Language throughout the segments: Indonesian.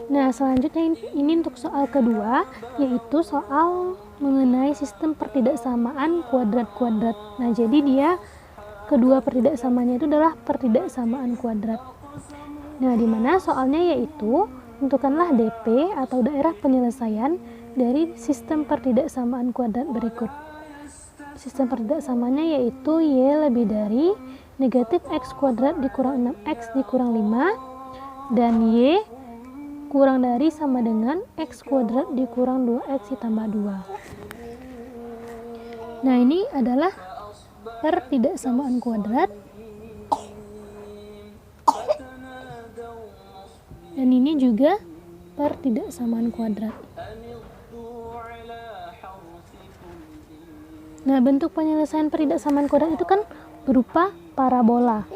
Nah, selanjutnya ini untuk soal kedua, yaitu soal mengenai sistem pertidaksamaan kuadrat-kuadrat. Nah, jadi dia kedua pertidaksamanya itu adalah pertidaksamaan kuadrat. Nah, di mana soalnya yaitu tentukanlah DP atau daerah penyelesaian dari sistem pertidaksamaan kuadrat berikut. Sistem pertidaksamanya yaitu Y lebih dari negatif X kuadrat dikurang 6X dikurang 5 dan Y kurang dari sama dengan X kuadrat dikurang 2X ditambah 2. Nah, ini adalah pertidaksamaan kuadrat. Dan ini juga pertidaksamaan kuadrat. Nah, bentuk penyelesaian pertidaksamaan kuadrat itu kan berupa parabola.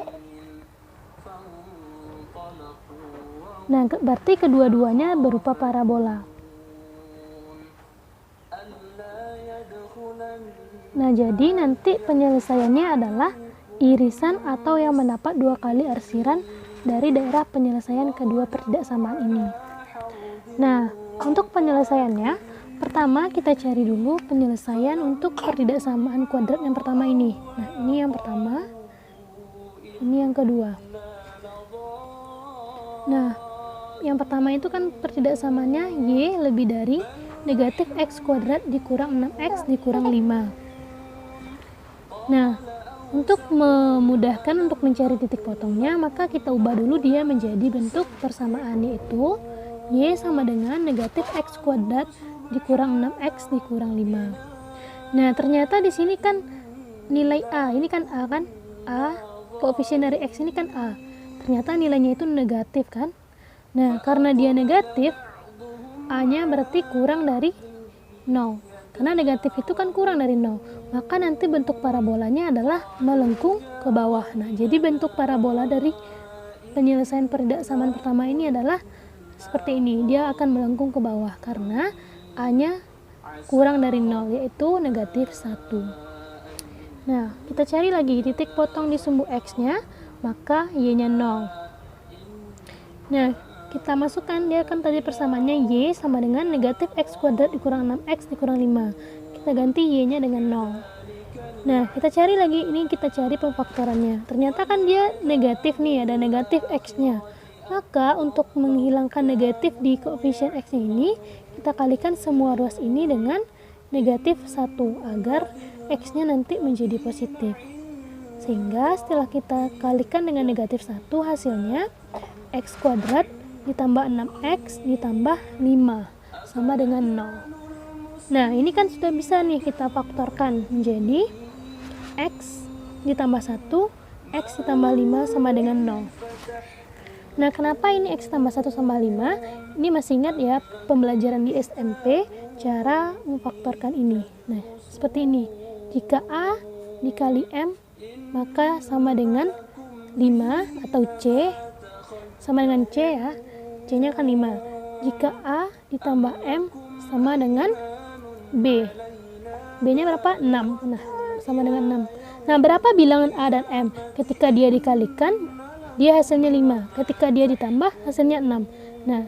Nah, berarti kedua-duanya berupa parabola. Nah, jadi nanti penyelesaiannya adalah irisan atau yang mendapat dua kali arsiran dari daerah penyelesaian kedua pertidaksamaan ini. Nah, untuk penyelesaiannya, pertama kita cari dulu penyelesaian untuk pertidaksamaan kuadrat yang pertama ini. Nah, ini yang pertama, ini yang kedua. Nah, yang pertama itu kan pertidaksamaannya Y lebih dari negatif X kuadrat dikurang 6X dikurang 5. Nah, untuk memudahkan untuk mencari titik potongnya, maka kita ubah dulu dia menjadi bentuk persamaan, yaitu Y sama dengan negatif X kuadrat dikurang 6X dikurang 5. Nah, ternyata di sini kan nilai A, ini kan A kan? A, koefisien dari X ini kan A. Ternyata nilainya itu negatif kan? Nah, karena dia negatif, A-nya berarti kurang dari 0. Karena negatif itu kan kurang dari 0. Maka nanti bentuk parabolanya adalah melengkung ke bawah. Nah, jadi bentuk parabola dari penyelesaian pertidaksamaan pertama ini adalah seperti ini. Dia akan melengkung ke bawah karena A-nya kurang dari 0, yaitu negatif 1. Nah, kita cari lagi titik potong di sumbu X-nya, maka Y-nya 0. Nah, kita masukkan, dia kan tadi persamaannya Y sama dengan negatif X kuadrat dikurang 6X dikurang 5. Kita ganti Y-nya dengan 0. Nah, kita cari lagi, ini kita cari pemfaktorannya. Ternyata kan dia negatif nih, ada negatif X-nya. Maka untuk menghilangkan negatif di koefisien X-nya ini, kita kalikan semua ruas ini dengan negatif 1 agar X-nya nanti menjadi positif. Sehingga setelah kita kalikan dengan negatif 1, hasilnya X kuadrat ditambah 6X ditambah 5 sama dengan 0. Nah, ini kan sudah bisa nih kita faktorkan menjadi X ditambah 1, X ditambah 5 sama dengan 0. Nah, kenapa ini X tambah 1 sama 5? Ini masih ingat ya pembelajaran di SMP cara memfaktorkan ini. Nah, seperti ini. Jika A dikali M maka sama dengan 5 atau C sama dengan C ya. C-nya kan 5. Jika A ditambah M sama dengan B. B-nya berapa? 6. Nah, sama dengan 6. Nah, berapa bilangan A dan M? Ketika dia dikalikan, dia hasilnya 5. Ketika dia ditambah, hasilnya 6. Nah,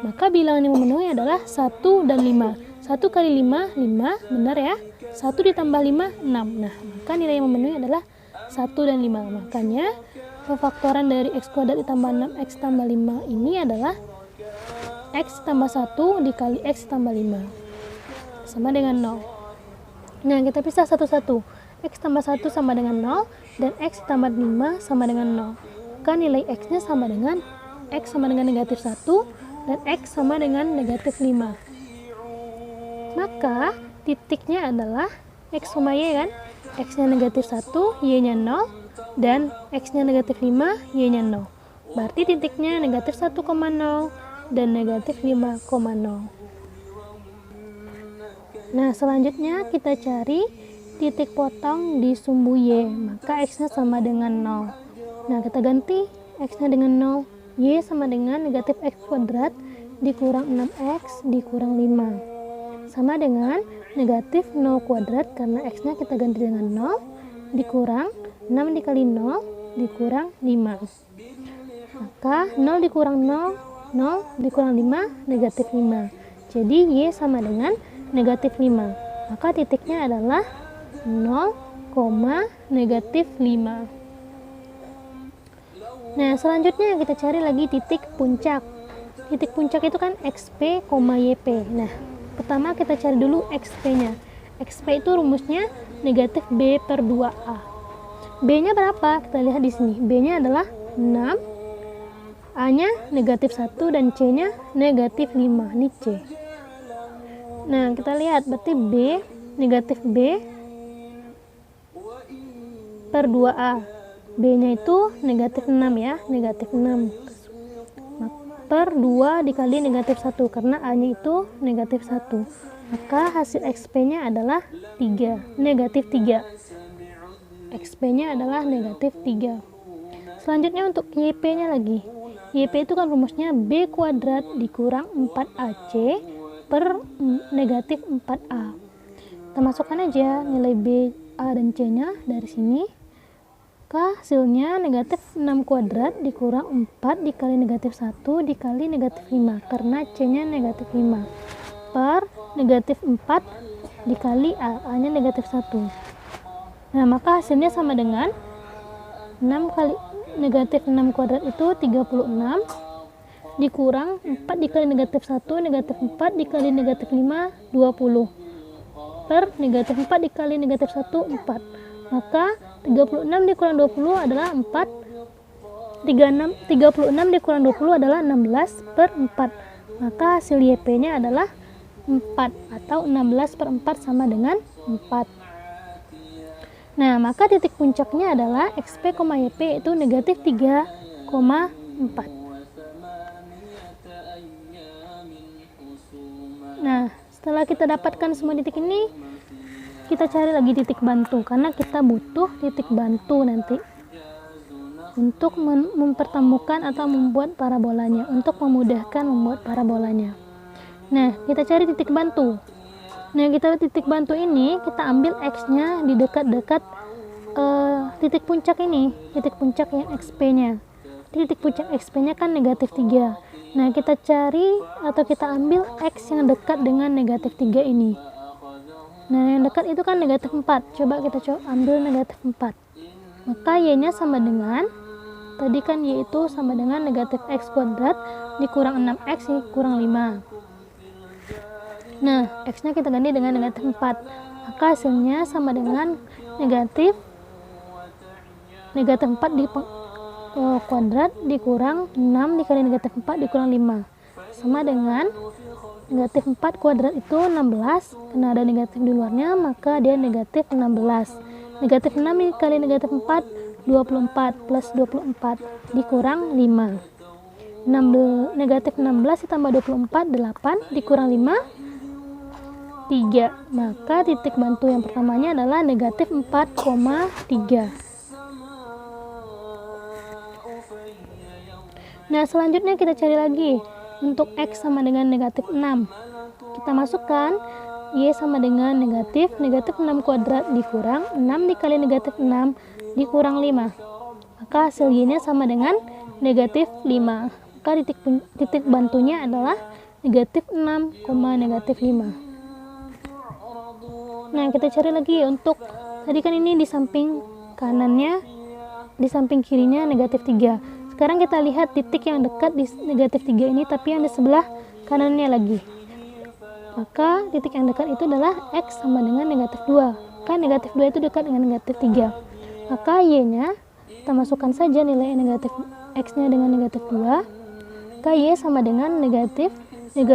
maka bilangan yang memenuhi adalah 1 dan 5. 1 kali 5, 5. Benar ya? 1 ditambah 5, 6. Nah, maka nilai yang memenuhi adalah 1 dan 5. Makanya pemfaktoran dari X kuadrat ditambah 6X tambah 5 ini adalah X tambah 1 dikali X tambah 5 sama dengan 0. Nah, kita pisah satu-satu. X tambah 1 sama dengan 0 dan X tambah 5 sama dengan 0. Maka nilai X-nya sama dengan X sama dengan negatif 1 dan X sama dengan negatif 5. Maka titiknya adalah X sama Y kan? X-nya negatif 1, Y-nya 0, dan X-nya negatif 5, Y-nya 0. Berarti titiknya negatif 1,0 dan negatif 5,0. Nah, selanjutnya kita cari titik potong di sumbu Y. Maka X-nya sama dengan 0. Nah, kita ganti X-nya dengan 0. Y sama dengan negatif X kuadrat dikurang 6X dikurang 5. Sama dengan negatif 0 kuadrat karena X-nya kita ganti dengan 0 dikurang 6 dikali 0 dikurang 5. Maka 0 dikurang 0 0 dikurang 5, negatif 5. Jadi Y sama dengan negatif 5. Maka titiknya adalah 0, negatif 5. Nah, selanjutnya kita cari lagi titik puncak. Titik puncak itu kan XP, YP. Nah, pertama kita cari dulu XP-nya. XP itu rumusnya negatif B per 2A. B-nya berapa? Kita lihat di sini. B-nya adalah 6, A-nya negatif 1, dan C-nya negatif 5. Ini C. Nah, kita lihat berarti B, negatif B per 2A. B-nya itu negatif 6 ya, negatif 6 per 2 dikali negatif 1, karena A-nya itu negatif 1. Maka hasil XP-nya adalah 3, negatif 3. XP-nya adalah negatif 3. Selanjutnya untuk YP-nya lagi. YP itu kan rumusnya B kuadrat dikurang 4AC per negatif 4A. Kita masukkan aja nilai B, A, dan C-nya dari sini. Hasilnya negatif 6 kuadrat dikurang 4 dikali negatif 1 dikali negatif 5, karena C-nya negatif 5, per negatif 4 dikali A nya negatif 1. Nah, maka hasilnya sama dengan 6 kali negatif 6 kuadrat itu 36 dikurang 4 dikali negatif 1, negatif 4 dikali negatif 5, 20, per negatif 4 dikali negatif 1, 4. Maka 36 dikurang 20 adalah 4. 36 dikurang 20 adalah 16 per 4. Maka hasil YP-nya adalah 4, atau 16 per 4 sama dengan 4. Nah, maka titik puncaknya adalah XP, YP itu negatif 3,4. Nah, setelah kita dapatkan semua titik ini, kita cari lagi titik bantu, karena kita butuh titik bantu nanti untuk mempertemukan atau membuat parabolanya, untuk memudahkan membuat parabolanya. Nah, kita cari titik bantu. Nah, kita titik bantu ini kita ambil X-nya di dekat-dekat titik puncak ini, titik puncak yang XP-nya. Titik puncak XP-nya kan negatif 3. Nah, kita cari atau kita ambil X yang dekat dengan negatif 3 ini. Nah, yang dekat itu kan negatif 4. Coba kita ambil negatif 4. Maka Y-nya sama dengan, tadi kan Y itu sama dengan negatif X kuadrat dikurang 6X kurang 5. Nah, X-nya kita ganti dengan negatif 4. Maka hasilnya sama dengan negatif 4 di kuadrat dikurang 6 dikali negatif 4 dikurang 5. Sama dengan negatif 4 kuadrat itu 16, karena ada negatif di luarnya, maka dia negatif 16. Negatif 6 dikali negatif 4, 24, plus 24, dikurang 5. Negatif 16 ditambah 24, 8, dikurang 5, 3. Maka titik bantu yang pertamanya adalah negatif 4,3. Nah, selanjutnya kita cari lagi. Untuk X sama dengan negatif 6, kita masukkan Y sama dengan negatif 6 kuadrat dikurang 6 dikali negatif 6 dikurang 5. Maka hasil Y-nya sama dengan negatif 5. Maka titik bantunya adalah negatif 6, negatif 5. Nah, kita cari lagi untuk, tadi kan ini di samping kanannya, di samping kirinya negatif 3. Sekarang kita lihat titik yang dekat di negatif 3 ini, tapi yang di sebelah kanannya lagi. Maka titik yang dekat itu adalah X sama dengan negatif 2. Kan negatif 2 itu dekat dengan negatif 3. Maka Y-nya, kita masukkan saja nilai negatif X-nya dengan negatif 2. Maka Y sama dengan negatif 2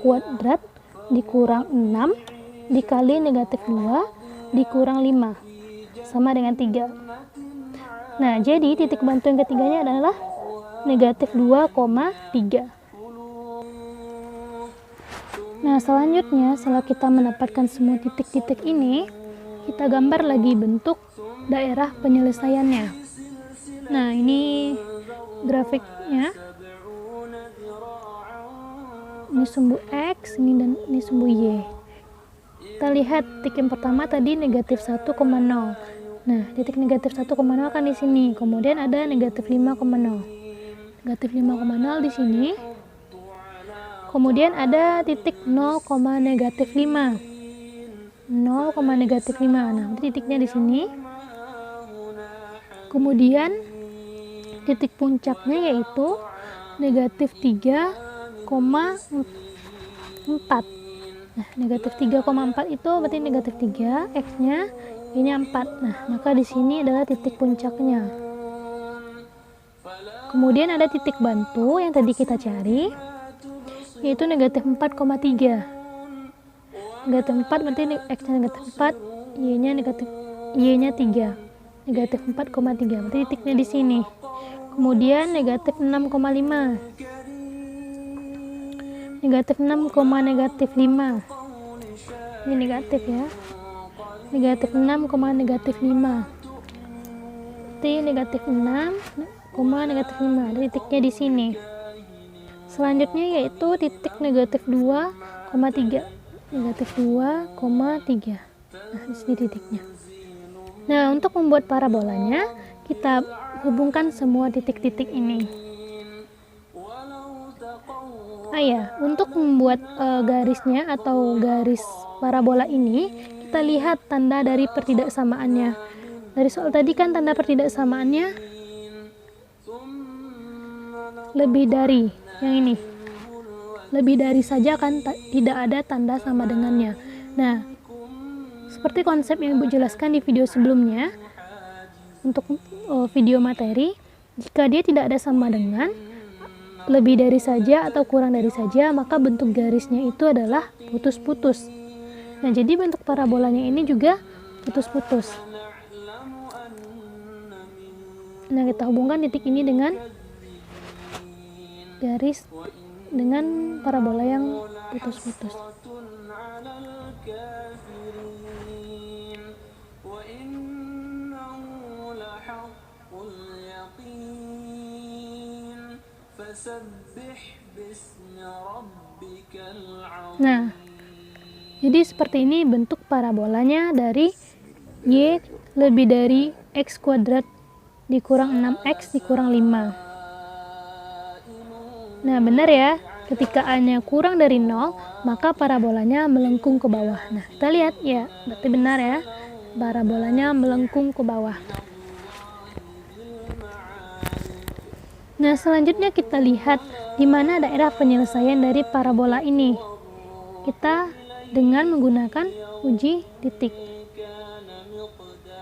kuadrat dikurang 6 dikali negatif 2 dikurang 5. Sama dengan 3. Nah, jadi titik bantu yang ketiganya adalah negatif 2,3. Nah, selanjutnya setelah kita mendapatkan semua titik-titik ini, kita gambar lagi bentuk daerah penyelesaiannya. Nah, ini grafiknya. Ini sumbu X, dan ini sumbu Y. Kita lihat titik yang pertama tadi negatif 1,0. Nah, titik negatif 1,0 kan di sini. Kemudian ada negatif 5,0. Negatif 5,0 di sini. Kemudian ada titik 0, negatif 5. 0, negatif 5. Nah, titiknya di sini. Kemudian titik puncaknya yaitu negatif 3,4. Nah, negatif 3,4 itu berarti negatif 3, X-nya, Y-nya 4. Nah, maka di sini adalah titik puncaknya. Kemudian ada titik bantu yang tadi kita cari, yaitu negatif 4,3. Negatif 4 berarti X-nya negatif 4, Y-nya 3. Negatif 4,3 berarti titiknya di sini. Kemudian negatif 6,5. Negatif 6, negatif 5. Ini negatif ya. Negatif 6, negatif 5. Berarti negatif 6, negatif 5. Ada titiknya di sini. Selanjutnya yaitu titik negatif 2,3. Negatif 2,3. Nah, di sini titiknya. Nah, untuk membuat parabolanya, kita hubungkan semua titik-titik ini. Untuk membuat garisnya atau garis parabola ini, kita lihat tanda dari pertidaksamaannya. Dari soal tadi kan tanda pertidaksamaannya lebih dari, yang ini. Lebih dari saja kan tidak ada tanda sama dengannya. Nah, seperti konsep yang Ibu jelaskan di video sebelumnya, untuk video materi, jika dia tidak ada sama dengan, lebih dari saja atau kurang dari saja, maka bentuk garisnya itu adalah putus-putus. Nah, jadi bentuk parabolanya ini juga putus-putus. Nah, kita hubungkan titik ini dengan garis dengan parabola yang putus-putus. Nah, jadi seperti ini bentuk parabolanya dari Y lebih dari X kuadrat dikurang 6X dikurang 5. Nah, benar ya, ketika A-nya kurang dari 0, maka parabolanya melengkung ke bawah. Nah, kita lihat ya, berarti benar ya, parabolanya melengkung ke bawah. Nah, selanjutnya kita lihat di mana daerah penyelesaian dari parabola ini. Kita dengan menggunakan uji titik.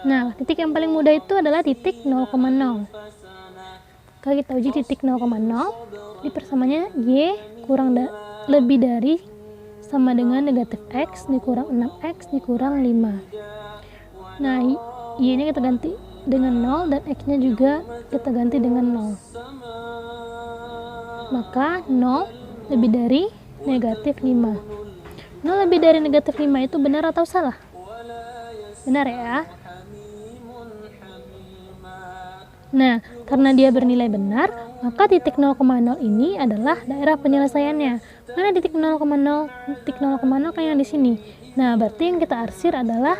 Nah, titik yang paling mudah itu adalah titik 0,0. Kalau kita uji titik 0,0, di persamanya Y lebih dari sama dengan negatif X dikurang 6X dikurang 5. Nah, Y-nya kita ganti dengan 0 dan X-nya juga kita ganti dengan 0. Maka 0 lebih dari negatif 5. 0 lebih dari negatif 5 itu benar atau salah? Benar ya. Nah, karena dia bernilai benar, maka titik 0,0 ini adalah daerah penyelesaiannya. Mana titik 0,0? Titik 0,0 kan yang di sini. Nah, berarti yang kita arsir adalah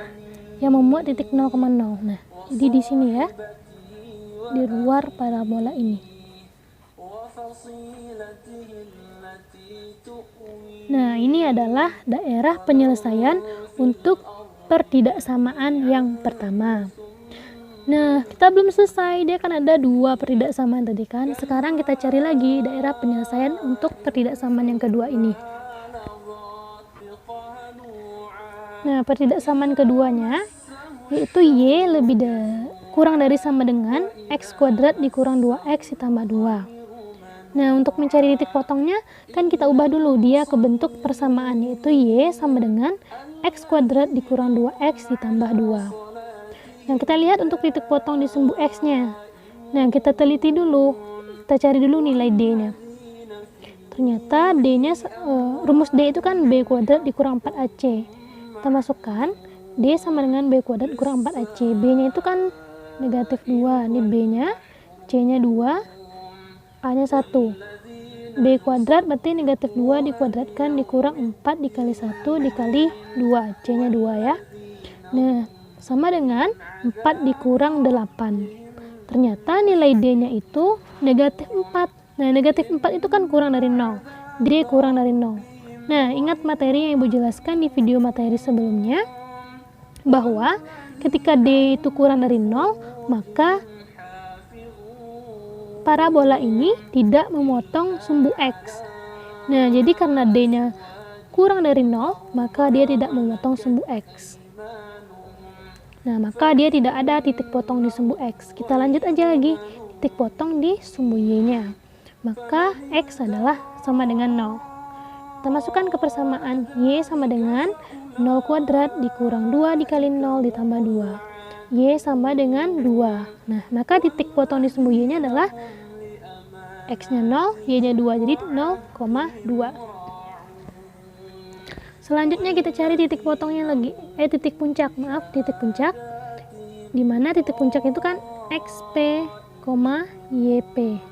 yang membuat titik 0,0. Nah, jadi di sini ya, di luar parabola ini. Nah, ini adalah daerah penyelesaian untuk pertidaksamaan yang pertama. Nah, kita belum selesai, dia kan ada 2 pertidaksamaan tadi kan. Sekarang kita cari lagi daerah penyelesaian untuk pertidaksamaan yang kedua ini. Nah, pertidaksamaan keduanya yaitu Y kurang dari sama dengan X kuadrat dikurang 2X ditambah 2. Nah, untuk mencari titik potongnya kan kita ubah dulu dia ke bentuk persamaan, yaitu Y sama dengan X kuadrat dikurang 2X ditambah 2. Nah, kita lihat untuk titik potong di sumbu X-nya. Nah, kita teliti dulu. Kita cari dulu nilai D-nya. Ternyata D-nya, rumus D itu kan B kuadrat dikurang 4AC. Kita masukkan D sama dengan B kuadrat dikurang 4AC. B-nya itu kan negatif 2. Ini B-nya, C-nya 2, A-nya 1. B kuadrat berarti negatif 2 dikuadratkan dikurang 4 dikali 1 dikali 2. C-nya 2 ya. Nah, sama dengan 4 dikurang 8. Ternyata nilai D-nya itu negatif 4. Nah, negatif 4 itu kan kurang dari 0. D kurang dari 0. Nah, ingat materi yang Ibu jelaskan di video materi sebelumnya, bahwa ketika D itu kurang dari 0, maka parabola ini tidak memotong sumbu X. Nah, jadi karena D-nya kurang dari 0, maka dia tidak memotong sumbu X. Nah, maka dia tidak ada titik potong di sumbu X. Kita lanjut aja lagi, titik potong di sumbu Y-nya. Maka X adalah sama dengan 0. Kita masukkan ke persamaan, Y sama dengan 0 kuadrat dikurang 2 dikali 0 ditambah 2. Y sama dengan 2. Nah, maka titik potong di sumbu Y-nya adalah X-nya 0, Y-nya 2, jadi 0,2. Selanjutnya kita cari titik potongnya lagi, titik puncak, di mana titik puncak itu kan XP, YP.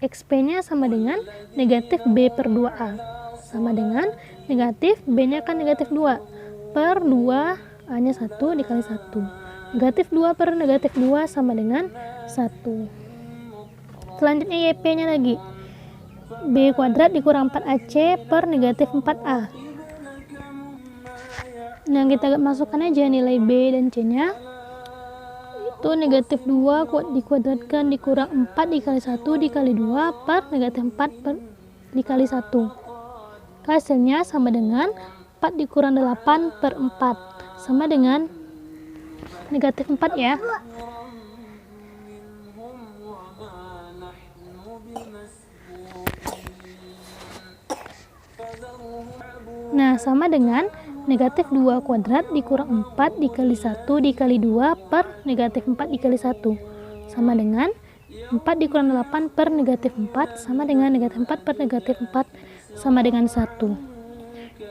XP-nya sama dengan negatif B per 2A, sama dengan negatif B-nya kan negatif 2 per 2, A-nya 1 dikali 1. Negatif 2 per negatif 2 sama dengan 1. Selanjutnya YP-nya lagi, B kuadrat dikurang 4AC per negatif 4A. Nah, kita masukkan aja nilai B dan C-nya. Itu negatif 2 dikuadratkan dikurang 4 dikali 1 dikali 2 per negatif 4 dikali 1. Hasilnya sama dengan 4 dikurang 8 per 4. Sama dengan negatif 4 ya. Nah, sama dengan negatif 2 kuadrat dikurang 4 dikali 1 dikali 2 per negatif 4 dikali 1. Sama dengan 4 dikurang 8 per negatif 4 sama dengan negatif 4 per negatif 4 sama dengan 1.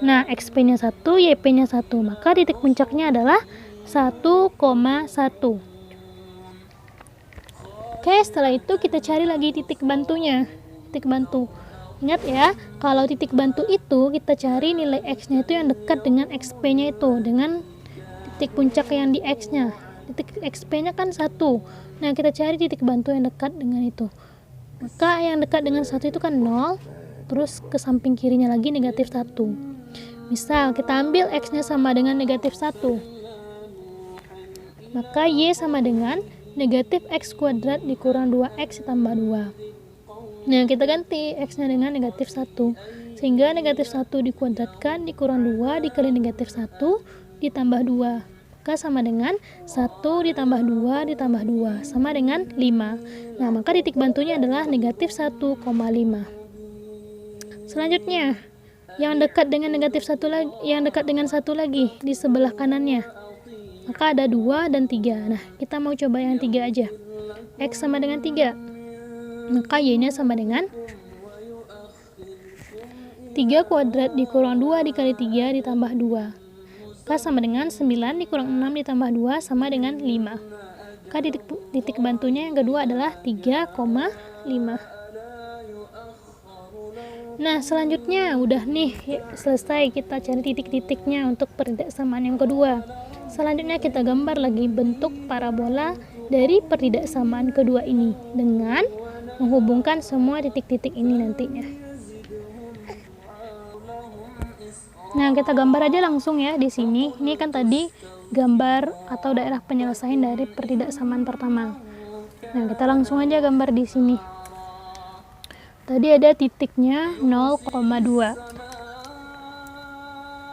Nah, XP-nya 1, YP-nya 1. Maka titik puncaknya adalah 1,1. Oke, setelah itu kita cari lagi titik bantunya. Titik bantu. Ingat ya, kalau titik bantu itu kita cari nilai X-nya itu yang dekat dengan XP-nya itu, dengan titik puncak yang di X-nya. Titik XP-nya kan 1. Nah, kita cari titik bantu yang dekat dengan itu. Maka yang dekat dengan 1 itu kan 0, terus ke samping kirinya lagi negatif 1. Misal, kita ambil X-nya sama dengan negatif 1. Maka Y sama dengan negatif X kuadrat dikurang 2X ditambah 2. Nah, kita ganti X-nya dengan negatif 1. Sehingga negatif 1 dikuadratkan dikurang 2 dikali negatif 1 ditambah 2. Maka sama dengan 1 ditambah 2 ditambah 2. Sama dengan 5. Nah, maka titik bantunya adalah negatif 1,5. Selanjutnya, yang dekat dengan negatif 1 lagi, yang dekat dengan 1 lagi di sebelah kanannya. Maka ada 2 dan 3. Nah, kita mau coba yang 3 aja. X sama dengan 3. Maka Y-nya sama dengan 3 kuadrat dikurang 2 dikali 3 ditambah 2. Maka sama dengan 9 dikurang 6 ditambah 2 sama dengan 5. Maka titik bantunya yang kedua adalah 3,5. Nah, selanjutnya udah nih selesai kita cari titik-titiknya untuk pertidaksamaan yang kedua. Selanjutnya kita gambar lagi bentuk parabola dari pertidaksamaan kedua ini dengan menghubungkan semua titik-titik ini nantinya. Nah, kita gambar aja langsung ya di sini. Ini kan tadi gambar atau daerah penyelesaian dari pertidaksamaan pertama. Nah, kita langsung aja gambar di sini. Tadi ada titiknya 0,2.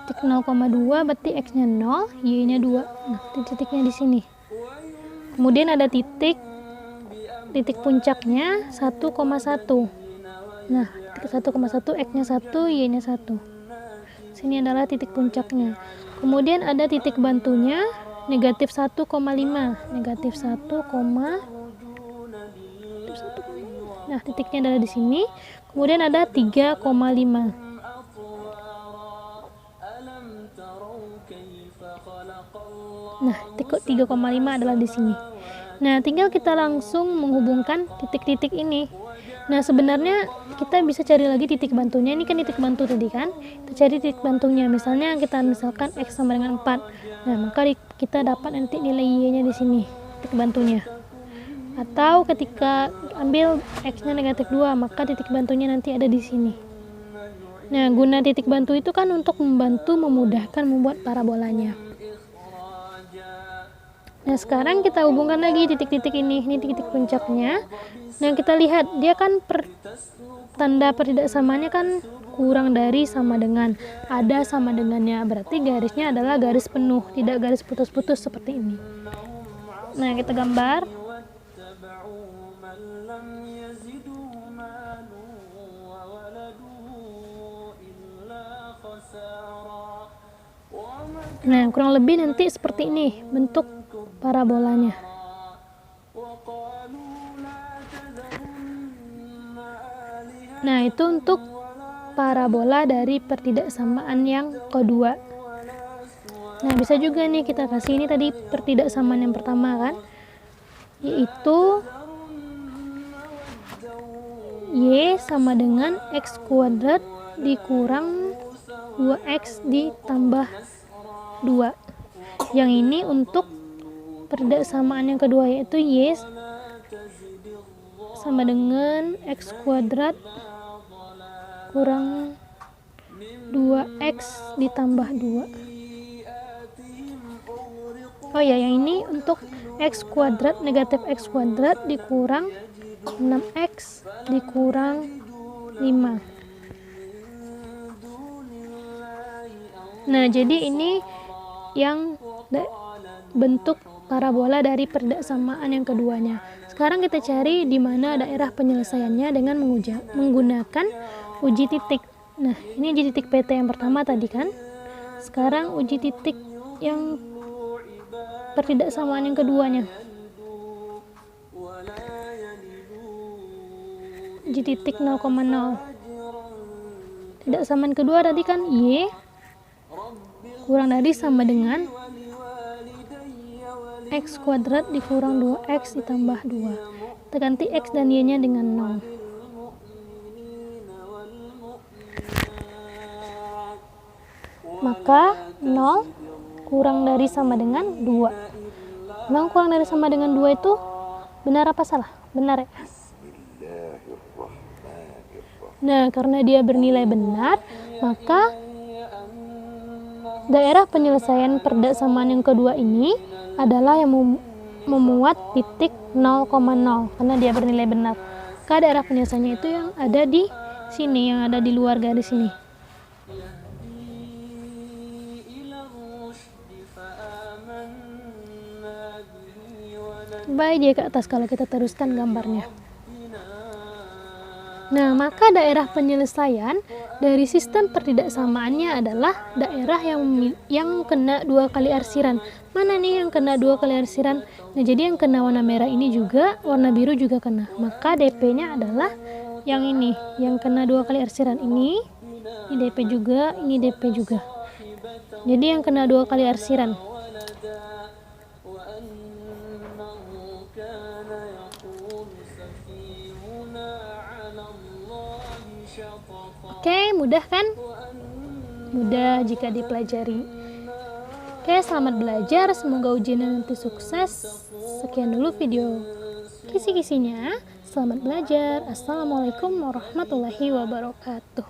Titik 0,2 berarti X-nya 0, Y-nya 2. Nah, titiknya di sini. Kemudian ada titik puncaknya 1,1. Nah, titik 1,1 X-nya 1, Y-nya 1. Sini adalah titik puncaknya. Kemudian ada titik bantunya negatif 1,5. Negatif 1, nah, titiknya adalah di sini. Kemudian ada 3,5. Nah, titik 3,5 adalah di sini. Nah, tinggal kita langsung menghubungkan titik-titik ini. Nah, sebenarnya kita bisa cari lagi titik bantunya. Ini kan titik bantu tadi kan. Kita cari titik bantunya. Misalnya misalkan X sama dengan 4. Nah, maka kita dapat nanti nilai Y-nya di sini, titik bantunya. Atau ketika ambil X-nya negatif 2, maka titik bantunya nanti ada di sini. Nah, guna titik bantu itu kan untuk membantu memudahkan membuat parabolanya. Nah, sekarang kita hubungkan lagi titik-titik ini titik-titik puncaknya. Nah, kita lihat dia kan tanda pertidaksamaannya kan kurang dari sama dengan, ada sama dengannya, berarti garisnya adalah garis penuh, tidak garis putus-putus seperti ini. Nah, kita gambar. Nah, kurang lebih nanti seperti ini bentuk parabolanya. Nah, itu untuk parabola dari pertidaksamaan yang kedua. Nah, bisa juga nih kita kasih ini tadi pertidaksamaan yang pertama kan, yaitu Y sama dengan X kuadrat dikurang 2X ditambah 2. Yang ini untuk pertidaksamaan yang kedua, yaitu Y sama dengan X kuadrat kurang 2X ditambah 2. Oh ya, yang ini untuk X kuadrat negatif X kuadrat dikurang 6X dikurang 5. Nah, jadi ini yang bentuk parabola dari pertidaksamaan yang keduanya. Sekarang kita cari di mana daerah penyelesaiannya dengan menggunakan uji titik. Nah, ini uji titik PT yang pertama tadi kan. Sekarang uji titik yang pertidaksamaan yang keduanya. Uji titik 0,0. Pertidaksamaan kedua tadi kan Y kurang dari sama dengan X kuadrat dikurang 2X ditambah 2. Kita ganti X dan Y nya dengan 0. Maka 0 kurang dari sama dengan 2. 0 kurang dari sama dengan 2 itu benar apa salah? Benar ya? Nah, karena dia bernilai benar, maka daerah penyelesaian pertidaksamaan yang kedua ini adalah yang memuat titik 0,0 karena dia bernilai benar. Maka daerah penyelesaiannya itu yang ada di sini, yang ada di luar garis ini. Baik, dia ke atas kalau kita teruskan gambarnya. Nah, maka daerah penyelesaian dari sistem pertidaksamaannya adalah daerah yang kena 2 kali arsiran. Mana nih yang kena 2 kali arsiran? Nah, jadi yang kena warna merah ini juga, warna biru juga kena. Maka DP-nya adalah yang ini, yang kena 2 kali arsiran ini DP juga, ini DP juga. Jadi yang kena 2 kali arsiran. Oke, mudah kan? Mudah jika dipelajari. Oke, selamat belajar. Semoga ujiannya nanti sukses. Sekian dulu video kisi-kisinya. Selamat belajar. Assalamualaikum warahmatullahi wabarakatuh.